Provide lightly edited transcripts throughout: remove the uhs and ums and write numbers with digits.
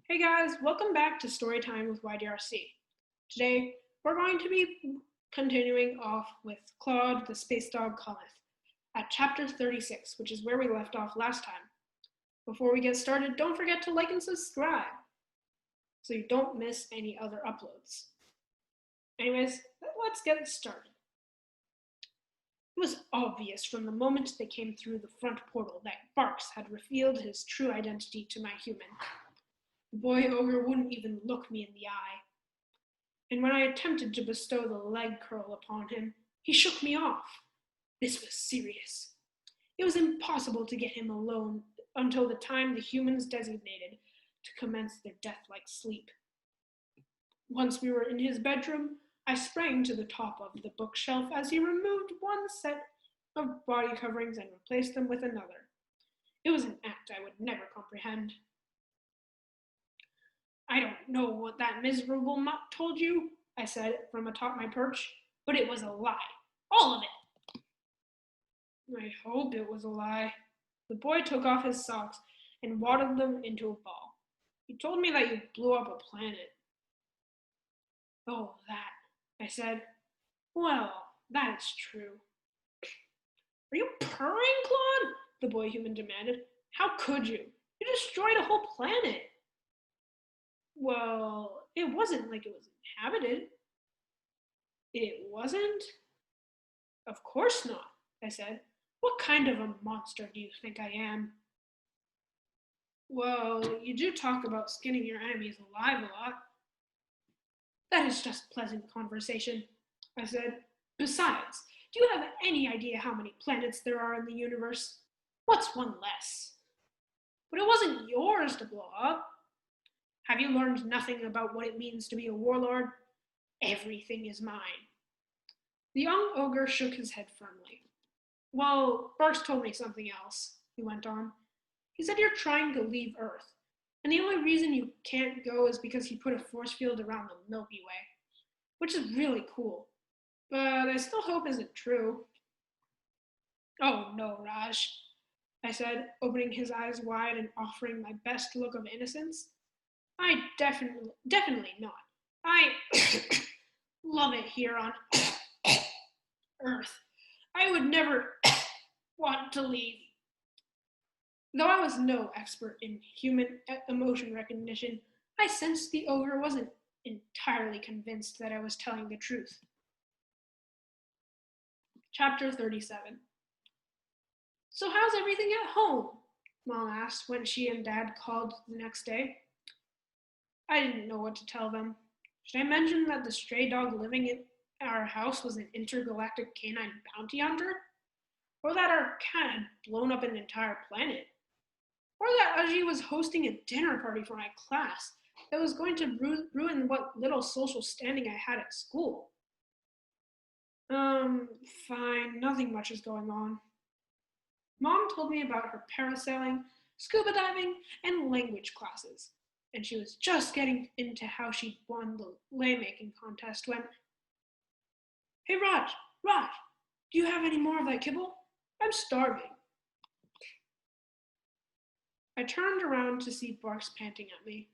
Hey guys, welcome back to Storytime with YDRC. Today, we're going to be continuing off with Klawde the Space Dog Cometh at chapter 36, which is where we left off last time. Before we get started, don't forget to like and subscribe so you don't miss any other uploads. Anyways, let's get started. It was obvious from the moment they came through the front portal that Barks had revealed his true identity to my human. The boy ogre wouldn't even look me in the eye. And when I attempted to bestow the leg curl upon him, he shook me off. This was serious. It was impossible to get him alone until the time the humans designated to commence their death-like sleep. Once we were in his bedroom, I sprang to the top of the bookshelf as he removed one set of body coverings and replaced them with another. It was an act I would never comprehend. I don't know what that miserable mutt told you, I said from atop my perch, but it was a lie. All of it. I hope it was a lie. The boy took off his socks and wadded them into a ball. He told me that you blew up a planet. Oh, that, I said. Well, that is true. Are you purring, Klawde? The boy human demanded. How could you? You destroyed a whole planet. Well, it wasn't like it was inhabited. It wasn't? Of course not, I said. What kind of a monster do you think I am? Well, you do talk about skinning your enemies alive a lot. That is just pleasant conversation, I said. Besides, do you have any idea how many planets there are in the universe? What's one less? But it wasn't yours to blow up. Have you learned nothing about what it means to be a warlord? Everything is mine. The young ogre shook his head firmly. Well, Barks told me something else, he went on. He said you're trying to leave Earth, and the only reason you can't go is because he put a force field around the Milky Way, which is really cool, but I still hope isn't true. Oh no, Raj, I said, opening his eyes wide and offering my best look of innocence. I definitely not. I love it here on Earth. I would never want to leave. Though I was no expert in human emotion recognition, I sensed the ogre wasn't entirely convinced that I was telling the truth. Chapter 37. So how's everything at home? Mom asked when she and Dad called the next day. I didn't know what to tell them. Should I mention that the stray dog living in our house was an intergalactic canine bounty hunter? Or that our cat had blown up an entire planet? Or that Aji was hosting a dinner party for my class that was going to ruin what little social standing I had at school? Fine, nothing much is going on. Mom told me about her parasailing, scuba diving, and language classes, and she was just getting into how she'd won the lei making contest when, hey Raj, do you have any more of that kibble? I'm starving. I turned around to see Barks panting at me.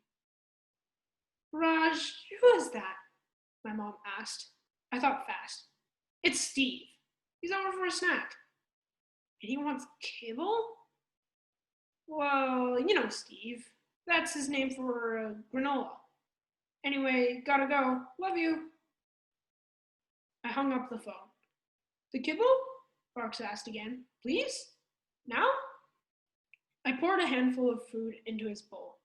Raj, who is that? My mom asked. I thought fast. It's Steve. He's over for a snack. And he wants kibble? Well, you know Steve. That's his name for granola. Anyway, gotta go. Love you. I hung up the phone. The kibble? Barks asked again. Please? Now? I poured a handful of food into his bowl.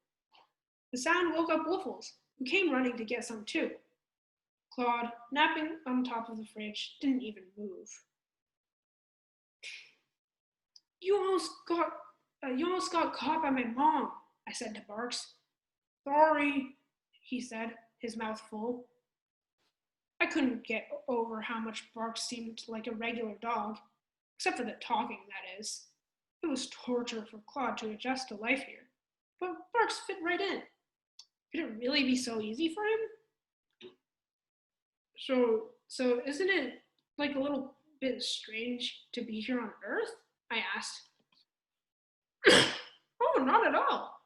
The sound woke up Wuffles, who came running to get some too. Klawde, napping on top of the fridge, didn't even move. You almost got caught by my mom, I said to Barks. Sorry, he said, his mouth full. I couldn't get over how much Barks seemed like a regular dog, except for the talking, that is. It was torture for Klawde to adjust to life here, but Barks fit right in. Could it really be so easy for him? So isn't it like a little bit strange to be here on Earth? I asked. Oh, not at all,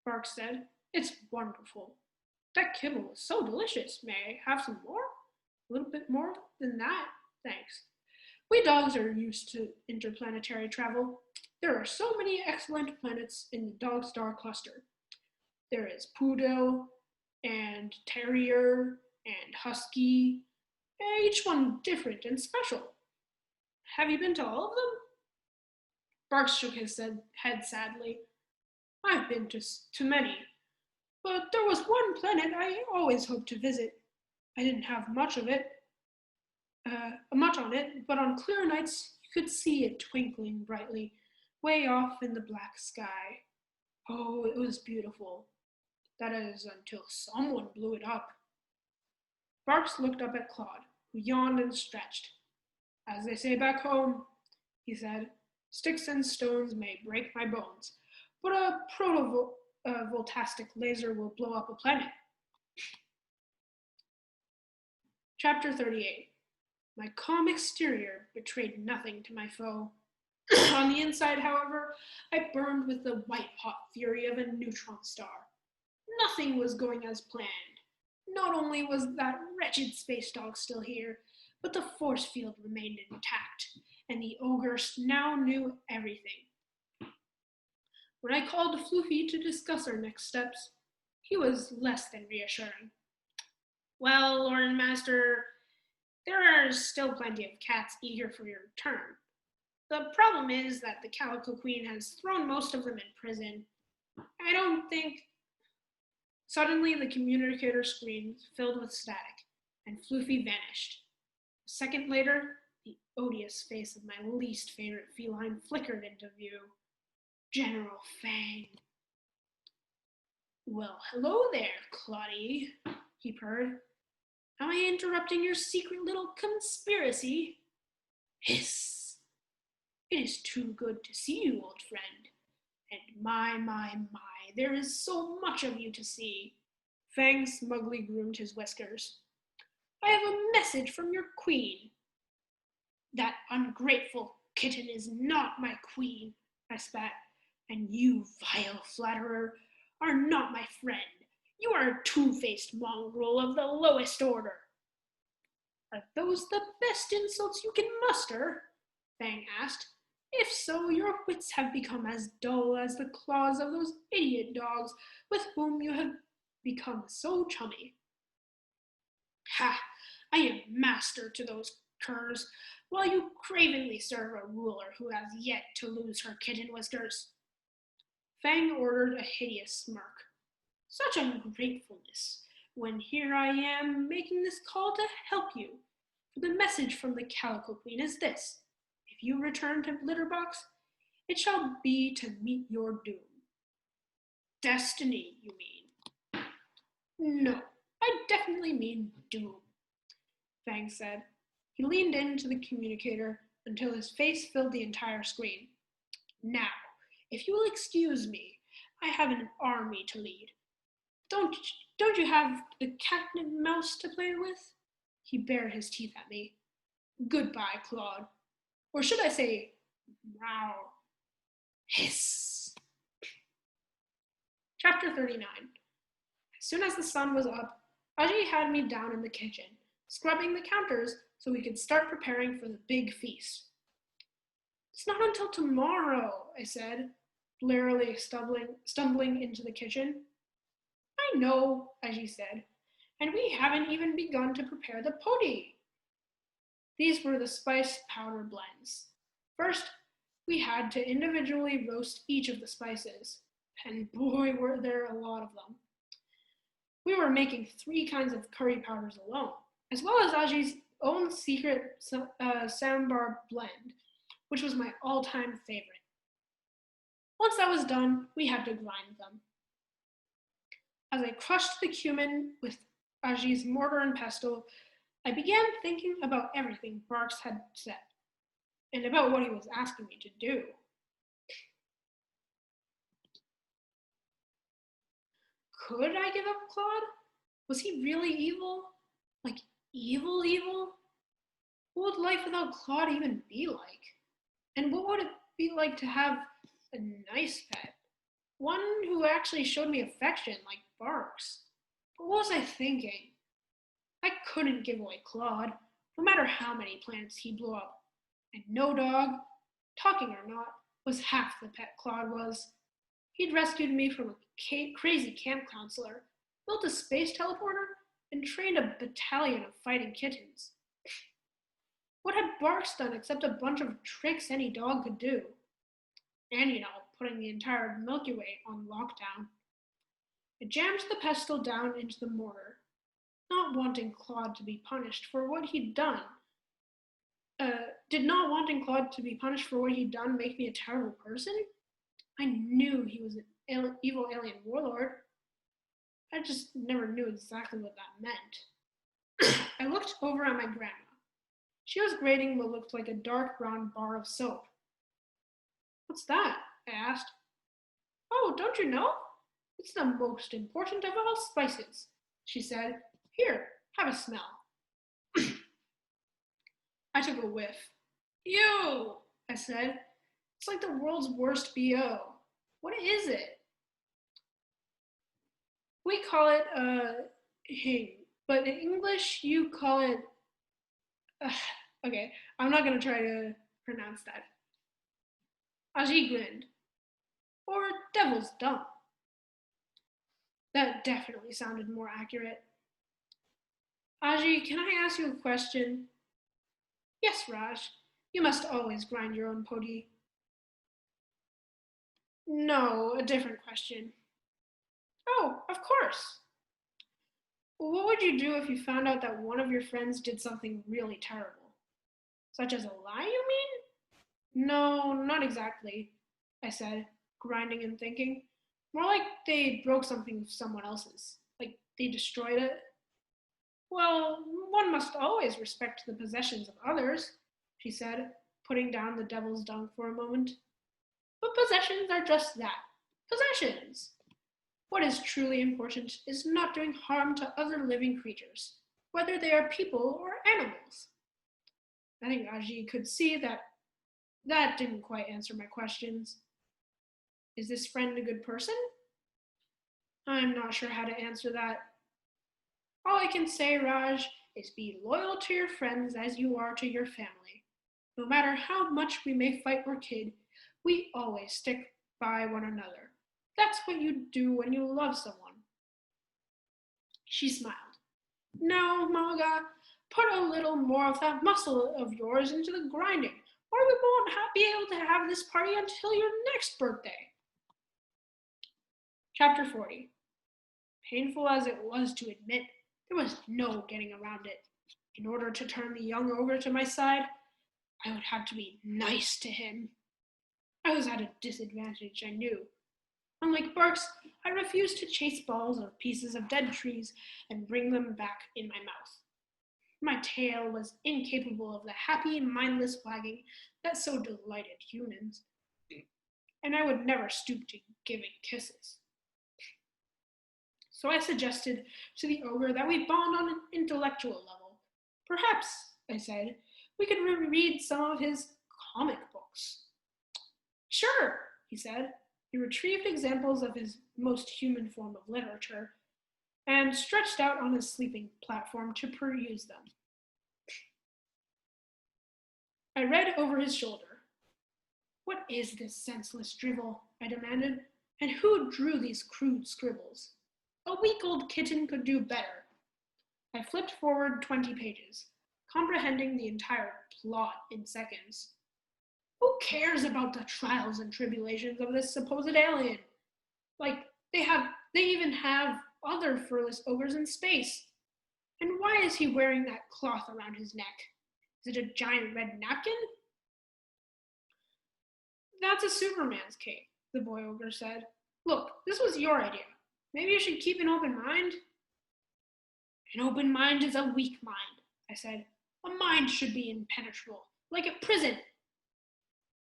Barks said. It's wonderful. That kibble is so delicious. May I have some more? A little bit more than that? Thanks. We dogs are used to interplanetary travel. There are so many excellent planets in the Dog Star cluster. There is Poodle and Terrier and Husky, each one different and special. Have you been to all of them? Barks shook his head sadly. I've been to many, but there was one planet I always hoped to visit. I didn't have much on it, but on clear nights you could see it twinkling brightly, way off in the black sky. Oh, it was beautiful. That is, until someone blew it up. Barks looked up at Claude, who yawned and stretched. As they say back home, he said, sticks and stones may break my bones, but a protovoltaic laser will blow up a planet. Chapter 38. My calm exterior betrayed nothing to my foe. On the inside, however, I burned with the white-hot fury of a neutron star. Nothing was going as planned. Not only was that wretched space dog still here, but the force field remained intact, and the ogre now knew everything. When I called Floofy to discuss our next steps, he was less than reassuring. Well, Lord Master, there are still plenty of cats eager for your return. The problem is that the Calico Queen has thrown most of them in prison. I don't think... Suddenly, the communicator screen filled with static, and Floofy vanished. A second later, the odious face of my least favorite feline flickered into view. General Fang. Well, hello there, Klawde, he purred. Am I interrupting your secret little conspiracy? Hiss! It is too good to see you, old friend. And my, there is so much of you to see. Fang smugly groomed his whiskers. I have a message from your queen. That ungrateful kitten is not my queen, I spat. And you, vile flatterer, are not my friend. You are a two-faced mongrel of the lowest order. Are those the best insults you can muster? Fang asked. If so, your wits have become as dull as the claws of those idiot dogs with whom you have become so chummy. Ha! I am master to those curs, while you cravenly serve a ruler who has yet to lose her kitten whiskers. Fang ordered a hideous smirk. Such ungratefulness, when here I am making this call to help you. For the message from the Calico Queen is this. If you return to Litterbox, it shall be to meet your doom. Destiny, you mean? No, I definitely mean doom, Fang said. He leaned into the communicator until his face filled the entire screen. Now, if you will excuse me, I have an army to lead. Don't you have the cat and mouse to play with? He bared his teeth at me. Goodbye, Claude. Or should I say, growl. Hiss. Chapter 39. As soon as the sun was up, Aji had me down in the kitchen, scrubbing the counters so we could start preparing for the big feast. It's not until tomorrow, I said, blearily stumbling into the kitchen. I know, Aji said, and we haven't even begun to prepare the poti. These were the spice powder blends. First, we had to individually roast each of the spices, and boy, were there a lot of them. We were making 3 kinds of curry powders alone, as well as Aji's own secret sambar blend, which was my all-time favorite. Once that was done, we had to grind them. As I crushed the cumin with Aji's mortar and pestle, I began thinking about everything Barks had said, and about what he was asking me to do. Could I give up Claude? Was he really evil? Like, evil evil? What would life without Claude even be like? And what would it be like to have a nice pet? One who actually showed me affection, like Barks. But what was I thinking? I couldn't give away Claude, no matter how many planets he blew up. And no dog, talking or not, was half the pet Claude was. He'd rescued me from a crazy camp counselor, built a space teleporter, and trained a battalion of fighting kittens. What had Barks done except a bunch of tricks any dog could do? And, putting the entire Milky Way on lockdown. I jammed the pestle down into the mortar, not wanting Claude to be punished for what he'd done. Did not wanting Claude to be punished for what he'd done make me a terrible person? I knew he was an evil alien warlord. I just never knew exactly what that meant. I looked over at my grandma. She was grating what looked like a dark brown bar of soap. What's that? I asked. Oh, don't you know? It's the most important of all spices, she said. Here, have a smell. I took a whiff. Ew, I said. It's like the world's worst BO. What is it? We call it hing, but in English you call it. Okay, I'm not gonna try to pronounce that. Aji grinned, or devil's dung. That definitely sounded more accurate. Aji, can I ask you a question? Yes, Raj. You must always grind your own podi. No, a different question. Oh, of course. What would you do if you found out that one of your friends did something really terrible? Such as a lie, you mean? No, not exactly, I said, grinding and thinking. More like they broke something of someone else's. Like they destroyed it. Well, one must always respect the possessions of others, she said, putting down the devil's dung for a moment. But possessions are just that, possessions. What is truly important is not doing harm to other living creatures, whether they are people or animals. I think Aji could see that didn't quite answer my questions. Is this friend a good person? I'm not sure how to answer that. All I can say, Raj, is be loyal to your friends as you are to your family. No matter how much we may fight or kid, we always stick by one another. That's what you do when you love someone. She smiled. Now, Maga, put a little more of that muscle of yours into the grinding, or we won't be able to have this party until your next birthday. Chapter 40. Painful as it was to admit, there was no getting around it. In order to turn the young ogre to my side, I would have to be nice to him. I was at a disadvantage, I knew. Unlike Barks, I refused to chase balls or pieces of dead trees and bring them back in my mouth. My tail was incapable of the happy, mindless wagging that so delighted humans, and I would never stoop to giving kisses. So I suggested to the ogre that we bond on an intellectual level. Perhaps, I said, we could read some of his comic books. Sure, he said. He retrieved examples of his most human form of literature and stretched out on his sleeping platform to peruse them. I read over his shoulder. What is this senseless drivel? I demanded. And who drew these crude scribbles? A week-old kitten could do better. I flipped forward 20 pages, comprehending the entire plot in seconds. Who cares about the trials and tribulations of this supposed alien? Like, they even have other furless ogres in space. And why is he wearing that cloth around his neck? Is it a giant red napkin? That's a Superman's cape, the boy ogre said. Look, this was your idea. Maybe you should keep an open mind. An open mind is a weak mind, I said. A mind should be impenetrable, like a prison.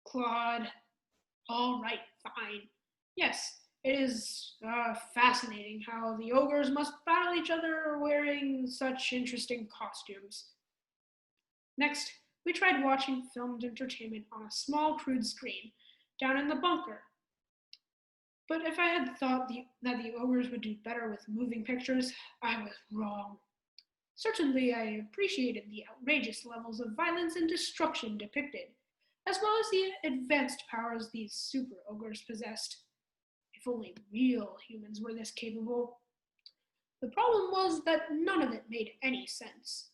Claude. All right, fine. Yes, it is fascinating how the ogres must battle each other wearing such interesting costumes. Next, we tried watching filmed entertainment on a small crude screen down in the bunker. But if I had thought that the ogres would do better with moving pictures, I was wrong. Certainly, I appreciated the outrageous levels of violence and destruction depicted, as well as the advanced powers these super ogres possessed. If only real humans were this capable. The problem was that none of it made any sense.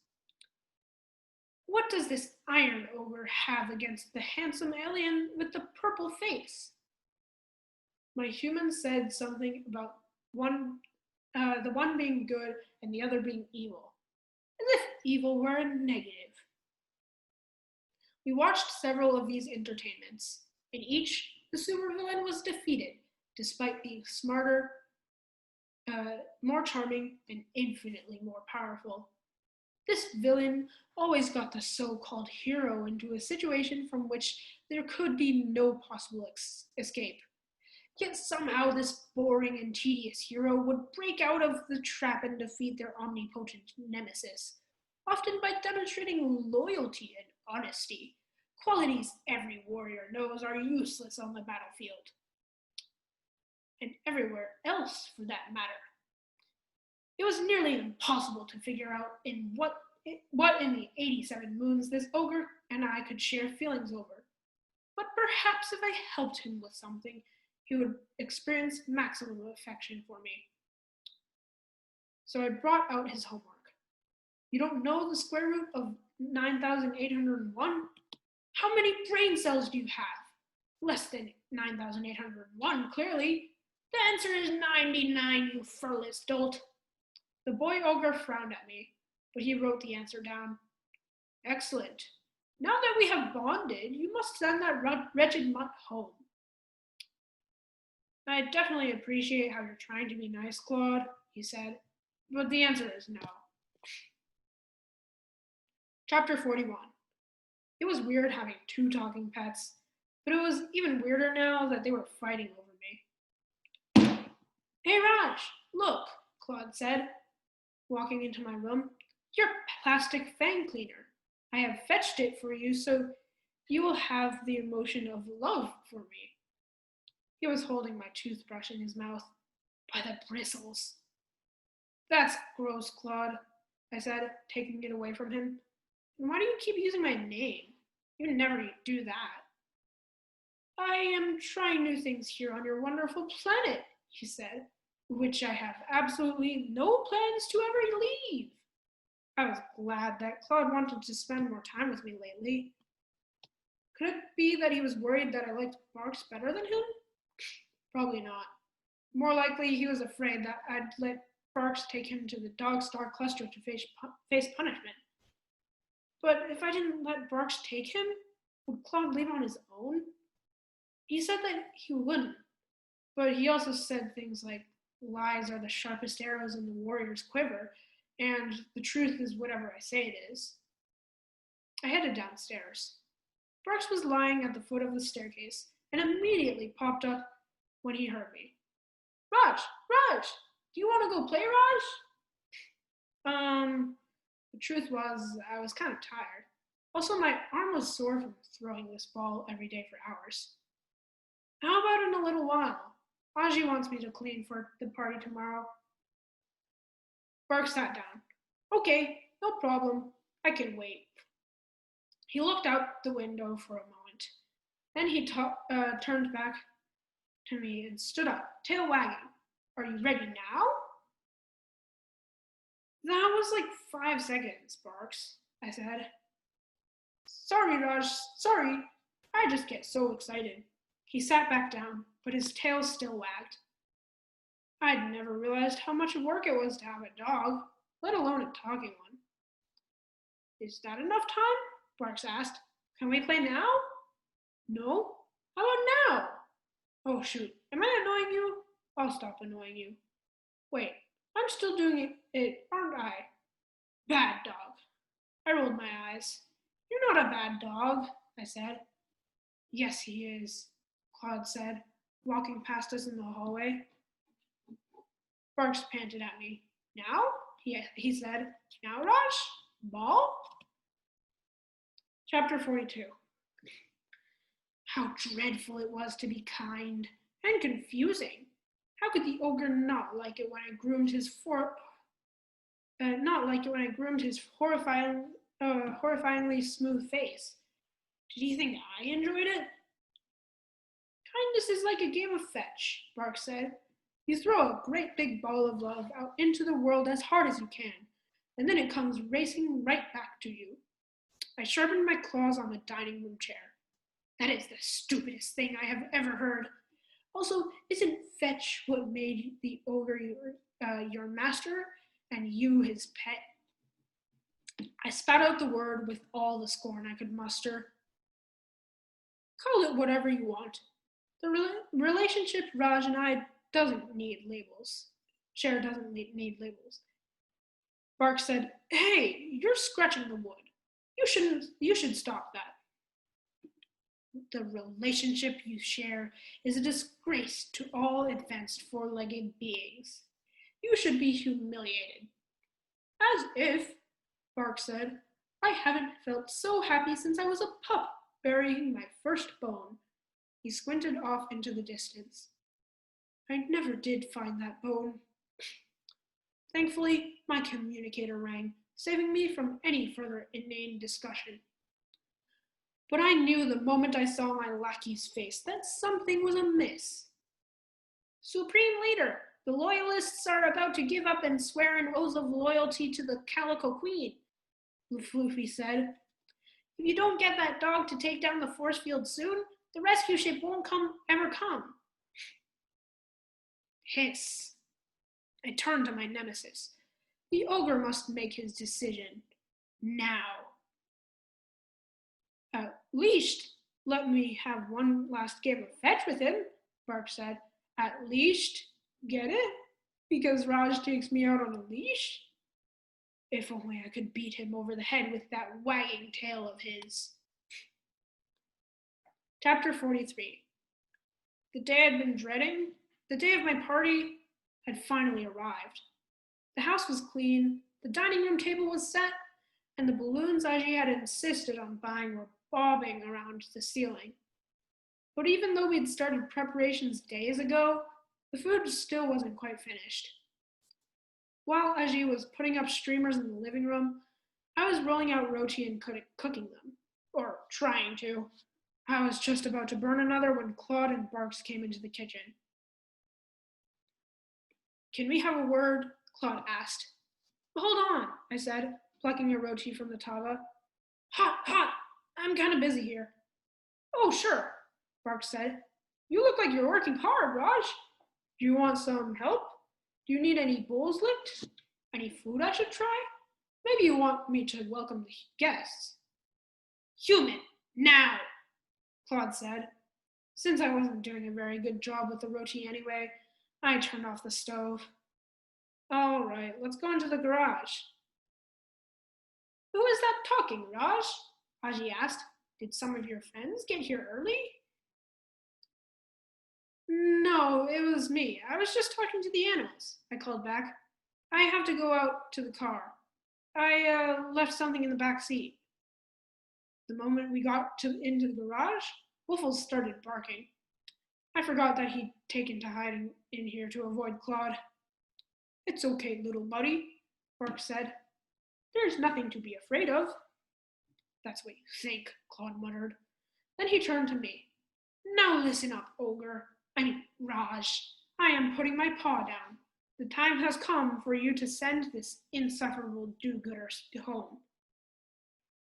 What does this iron ogre have against the handsome alien with the purple face? My human said something about the one being good and the other being evil, as if evil were a negative. We watched several of these entertainments. In each, the supervillain was defeated, despite being smarter, more charming, and infinitely more powerful. This villain always got the so-called hero into a situation from which there could be no possible escape. Yet somehow this boring and tedious hero would break out of the trap and defeat their omnipotent nemesis, often by demonstrating loyalty and honesty, qualities every warrior knows are useless on the battlefield. And everywhere else, for that matter. It was nearly impossible to figure out what in the 87 moons this ogre and I could share feelings over. But perhaps if I helped him with something, he would experience maximum affection for me. So I brought out his homework. You don't know the square root of 9,801? How many brain cells do you have? Less than 9,801, clearly. The answer is 99, you furless dolt. The boy ogre frowned at me, but he wrote the answer down. Excellent. Now that we have bonded, you must send that wretched mutt home. I definitely appreciate how you're trying to be nice, Claude, he said, but the answer is no. Chapter 41. It was weird having two talking pets, but it was even weirder now that they were fighting over me. Hey Raj, look, Claude said, walking into my room. Your plastic fang cleaner. I have fetched it for you so you will have the emotion of love for me. He was holding my toothbrush in his mouth, by the bristles. That's gross, Claude, I said, taking it away from him. And why do you keep using my name? You never do that. I am trying new things here on your wonderful planet, he said, which I have absolutely no plans to ever leave. I was glad that Claude wanted to spend more time with me lately. Could it be that he was worried that I liked Barks better than him? Probably not. More likely he was afraid that I'd let Barks take him to the Dog Star cluster to face punishment. But if I didn't let Barks take him, would Claude leave on his own? He said that he wouldn't, but he also said things like, lies are the sharpest arrows in the warrior's quiver, and the truth is whatever I say it is. I headed downstairs. Barks was lying at the foot of the staircase and immediately popped up when he heard me. Raj, do you want to go play, Raj? The truth was, I was kind of tired. Also, my arm was sore from throwing this ball every day for hours. How about in a little while? Aji wants me to clean for the party tomorrow. Barks sat down. Okay, no problem. I can wait. He looked out the window for a moment. Then he turned back to me and stood up, tail wagging. Are you ready now? That was like 5 seconds, Barks, I said. Sorry, Raj, sorry. I just get so excited. He sat back down, but his tail still wagged. I'd never realized how much work it was to have a dog, let alone a talking one. Is that enough time? Barks asked. Can we play now? No? How about now? Oh shoot, am I annoying you? I'll stop annoying you. Wait, I'm still doing it, aren't I? Bad dog. I rolled my eyes. You're not a bad dog, I said. Yes, he is, Claude said, walking past us in the hallway. Barks panted at me. Now? He said. Now, Raj? Ball? Chapter 42. How dreadful it was to be kind and confusing. How could the ogre not like it when I groomed his horrifyingly smooth face? Did he think I enjoyed it? Kindness is like a game of fetch, Bark said. You throw a great big ball of love out into the world as hard as you can, and then it comes racing right back to you. I sharpened my claws on the dining room chair. That is the stupidest thing I have ever heard. Also, isn't fetch what made the ogre your master and you his pet? I spat out the word with all the scorn I could muster. Call it whatever you want. The relationship Raj and I doesn't need labels. Cher doesn't need labels. Bark said, "Hey, you're scratching the wood. You should stop that. The relationship you share is a disgrace to all advanced four-legged beings. You should be humiliated." As if, Bark said, I haven't felt so happy since I was a pup burying my first bone. He squinted off into the distance. I never did find that bone. Thankfully, my communicator rang, saving me from any further inane discussion. But I knew the moment I saw my lackey's face that something was amiss. Supreme Leader, the Loyalists are about to give up and swear an oath of loyalty to the Calico Queen, Floofy said. If you don't get that dog to take down the force field soon, the rescue ship won't ever come. Hiss. I turned to my nemesis. The ogre must make his decision. Now. At least let me have one last game of fetch with him, Bark said. At least, get it? Because Raj takes me out on a leash? If only I could beat him over the head with that wagging tail of his. Chapter 43. The day I'd been dreading, the day of my party, had finally arrived. The house was clean, the dining room table was set, and the balloons Aji had insisted on buying were bobbing around the ceiling. But even though we'd started preparations days ago, the food still wasn't quite finished. While Aji was putting up streamers in the living room, I was rolling out roti and cooking them. Or trying to. I was just about to burn another when Klawde and Barks came into the kitchen. Can we have a word? Klawde asked. Hold on, I said, plucking a roti from the tava. Hot, I'm kind of busy here. Oh, sure, Barks said. You look like you're working hard, Raj. Do you want some help? Do you need any bowls licked? Any food I should try? Maybe you want me to welcome the guests. Human, now, Klawde said. Since I wasn't doing a very good job with the roti anyway, I turned off the stove. All right, let's go into the garage. Who is that talking, Raj? Aji asked. Did some of your friends get here early? No, it was me. I was just talking to the animals, I called back. I have to go out to the car. I left something in the back seat. The moment we got into the garage, Wuffles started barking. I forgot that he'd taken to hiding in here to avoid Klawde. It's okay, little buddy, Bark said. There's nothing to be afraid of. That's what you think, Klawde muttered. Then he turned to me. Now listen up, ogre. Raj. I am putting my paw down. The time has come for you to send this insufferable do-gooder home.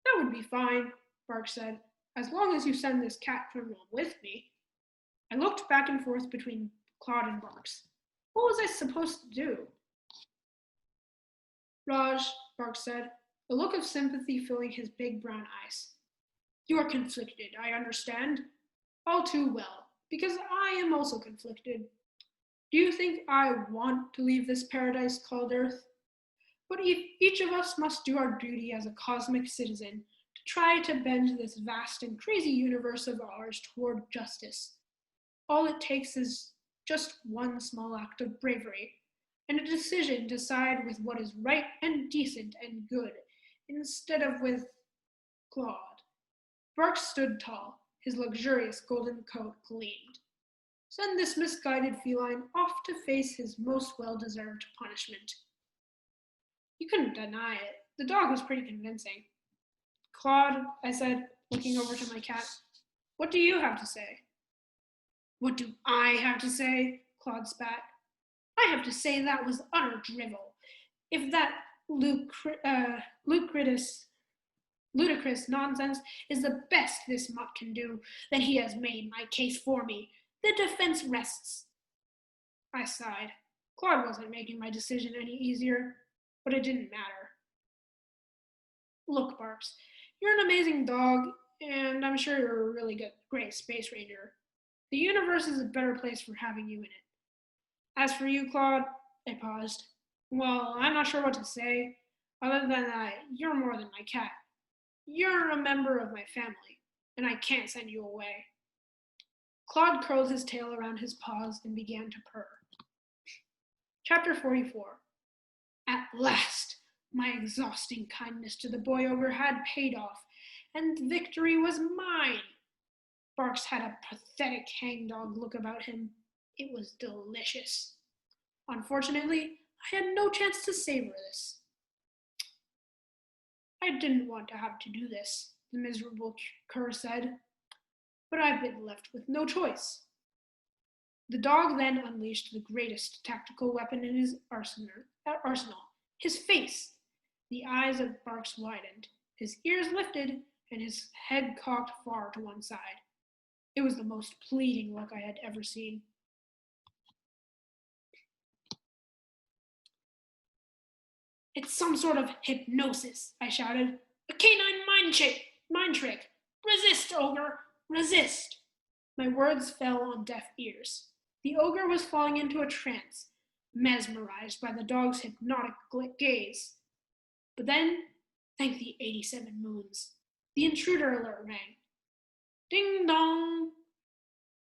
That would be fine, Bark said, as long as you send this cat criminal with me. I looked back and forth between Klawde and Barks. What was I supposed to do? Raj, Bark said, a look of sympathy filling his big brown eyes. You are conflicted, I understand. All too well, because I am also conflicted. Do you think I want to leave this paradise called Earth? But each of us must do our duty as a cosmic citizen to try to bend this vast and crazy universe of ours toward justice. All it takes is just one small act of bravery, and a decision to side with what is right and decent and good, instead of with Klawde. Barks stood tall. His luxurious golden coat gleamed. Send this misguided feline off to face his most well-deserved punishment. You couldn't deny it. The dog was pretty convincing. Claude, I said, looking over to my cat, what do you have to say? What do I have to say? Claude spat. I have to say that was utter drivel. If that ludicrous nonsense is the best this mutt can do, then he has made my case for me. The defense rests. I sighed. Claude wasn't making my decision any easier, but it didn't matter. Look, Barks, you're an amazing dog, and I'm sure you're a really great space ranger. The universe is a better place for having you in it. As for you, Claude, I paused. Well, I'm not sure what to say, other than that you're more than my cat. You're a member of my family, and I can't send you away. Claude curled his tail around his paws and began to purr. Chapter 44. At last, my exhausting kindness to the boy ogre had paid off, and victory was mine. Barks had a pathetic hangdog look about him. It was delicious. Unfortunately, I had no chance to savor this. I didn't want to have to do this, the miserable cur said, but I've been left with no choice. The dog then unleashed the greatest tactical weapon in his arsenal, his face. The eyes of Barks widened, his ears lifted, and his head cocked far to one side. It was the most pleading look I had ever seen. It's some sort of hypnosis, I shouted. A canine mind trick. Resist, ogre, resist. My words fell on deaf ears. The ogre was falling into a trance, mesmerized by the dog's hypnotic gaze. But then, thank the 87 moons, the intruder alert rang. Ding dong!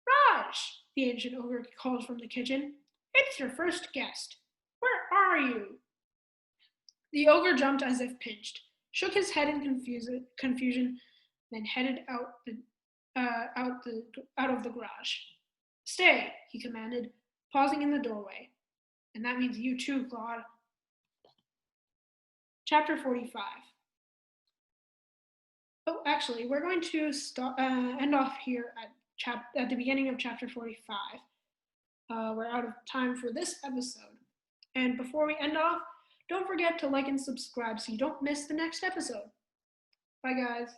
Raj, the ancient ogre called from the kitchen. It's your first guest. Where are you? The ogre jumped as if pinched, shook his head in confusion, then headed out of the garage. Stay, he commanded, pausing in the doorway. And that means you too, Claude. Chapter 45. Oh, actually, we're going to end off here at the beginning of chapter 45. We're out of time for this episode. And before we end off, don't forget to like and subscribe so you don't miss the next episode. Bye, guys.